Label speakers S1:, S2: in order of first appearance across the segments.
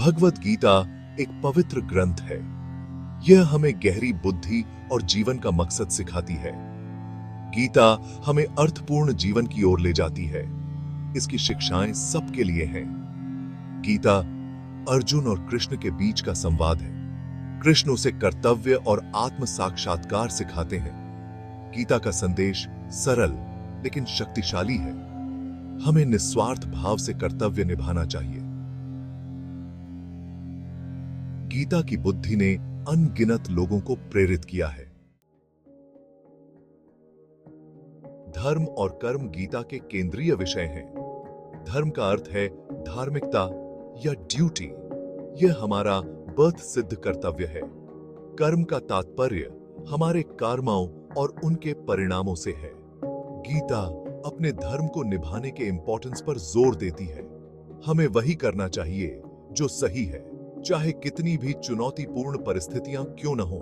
S1: भगवत गीता एक पवित्र ग्रंथ है। यह हमें गहरी बुद्धि और जीवन का मकसद सिखाती है। गीता हमें अर्थपूर्ण जीवन की ओर ले जाती है। इसकी शिक्षाएं सबके लिए हैं। गीता अर्जुन और कृष्ण के बीच का संवाद है। कृष्ण उसे कर्तव्य और आत्म साक्षात्कार सिखाते हैं। गीता का संदेश सरल लेकिन शक्तिशाली है। हमें निस्वार्थ भाव से कर्तव्य निभाना चाहिए। गीता की बुद्धि ने अनगिनत लोगों को प्रेरित किया है। धर्म और कर्म गीता के केंद्रीय विषय हैं। धर्म का अर्थ है धार्मिकता या ड्यूटी। यह हमारा बर्थ सिद्ध कर्तव्य है। कर्म का तात्पर्य हमारे कर्मों और उनके परिणामों से है। गीता अपने धर्म को निभाने के इंपॉर्टेंस पर जोर देती है। हमें वही करना चाहिए जो सही है, चाहे कितनी भी चुनौतीपूर्ण परिस्थितियां क्यों न हो।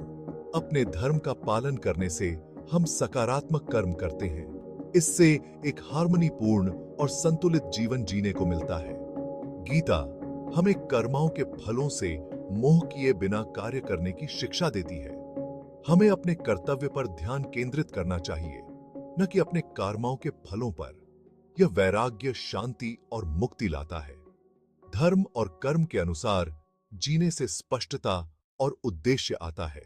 S1: अपने धर्म का पालन करने से हम सकारात्मक कर्म करते हैं। इससे एक हार्मनीपूर्ण और संतुलित जीवन जीने को मिलता है। गीता हमें कर्मों के फलों से मोह किए बिना कार्य करने की शिक्षा देती है। हमें अपने कर्तव्य पर ध्यान केंद्रित करना चाहिए, न कि अपने कर्मों के फलों पर। यह वैराग्य, शांति और मुक्ति लाता है। धर्म और कर्म के अनुसार जीने से स्पष्टता और उद्देश्य आता है।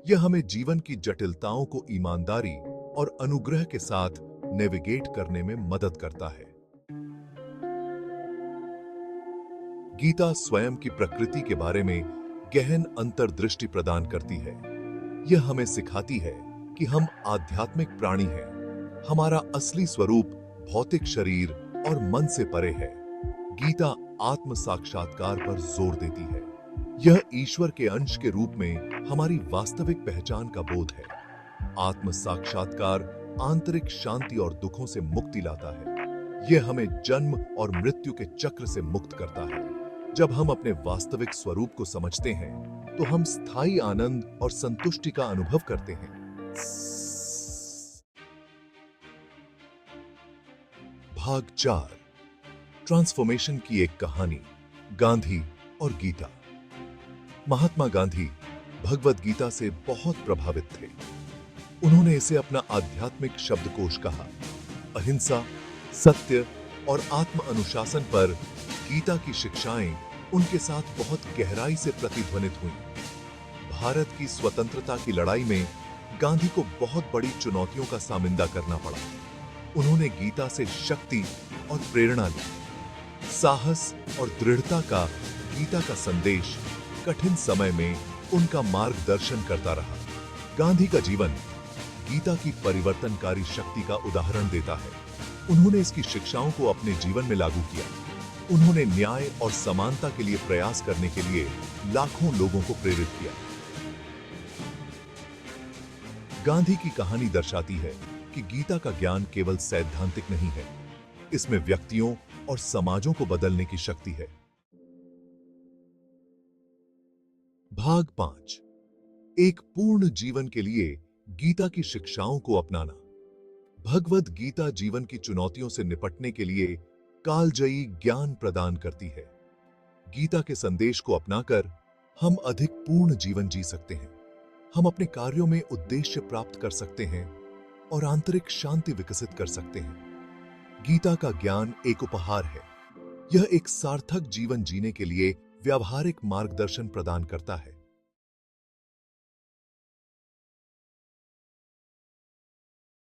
S1: यह हमें जीवन की जटिलताओं को ईमानदारी और अनुग्रह के साथ नेविगेट करने में मदद करता है। गीता स्वयं की प्रकृति के बारे में गहन अंतर्दृष्टि प्रदान करती है। यह हमें सिखाती है कि हम आध्यात्मिक प्राणी हैं। हमारा असली स्वरूप भौतिक शरीर और मन से परे है। गीता आत्म साक्षात्कार पर जोर देती है। यह ईश्वर के अंश के रूप में हमारी वास्तविक पहचान का बोध है। आत्म साक्षात्कार आंतरिक शांति और दुखों से मुक्ति लाता है। यह हमें जन्म और मृत्यु के चक्र से मुक्त करता है। जब हम अपने वास्तविक स्वरूप को समझते हैं तो हम स्थायी आनंद और संतुष्टि का अनुभव करते हैं। भाग 4, ट्रांसफॉर्मेशन की एक कहानी, गांधी और गीता। महात्मा गांधी भगवत गीता से बहुत प्रभावित थे। उन्होंने इसे अपना आध्यात्मिक शब्दकोश कहा। अहिंसा, सत्य और आत्म अनुशासन पर गीता की शिक्षाएं उनके साथ बहुत गहराई से प्रतिध्वनित हुईं। भारत की स्वतंत्रता की लड़ाई में गांधी को बहुत बड़ी चुनौतियों का सामना करना पड़ा। उन्होंने गीता से शक्ति और प्रेरणा ली। साहस और दृढ़ता का गीता का संदेश कठिन समय में उनका मार्गदर्शन करता रहा। गांधी का जीवन गीता की परिवर्तनकारी शक्ति का उदाहरण देता है। उन्होंने इसकी शिक्षाओं को अपने जीवन में लागू किया। उन्होंने न्याय और समानता के लिए प्रयास करने के लिए लाखों लोगों को प्रेरित किया। गांधी की कहानी दर्शाती है कि गीता का ज्ञान केवल सैद्धांतिक नहीं है। इसमें व्यक्तियों और समाजों को बदलने की शक्ति है। भाग 5, एक पूर्ण जीवन के लिए गीता की शिक्षाओं को अपनाना। भगवत गीता जीवन की चुनौतियों से निपटने के लिए कालजयी ज्ञान प्रदान करती है। गीता के संदेश को अपनाकर हम अधिक पूर्ण जीवन जी सकते हैं। हम अपने कार्यों में उद्देश्य प्राप्त कर सकते हैं और आंतरिक शांति विकसित कर सकते हैं। गीता का ज्ञान एक उपहार है। यह एक सार्थक जीवन जीने के लिए व्यावहारिक मार्गदर्शन प्रदान करता है।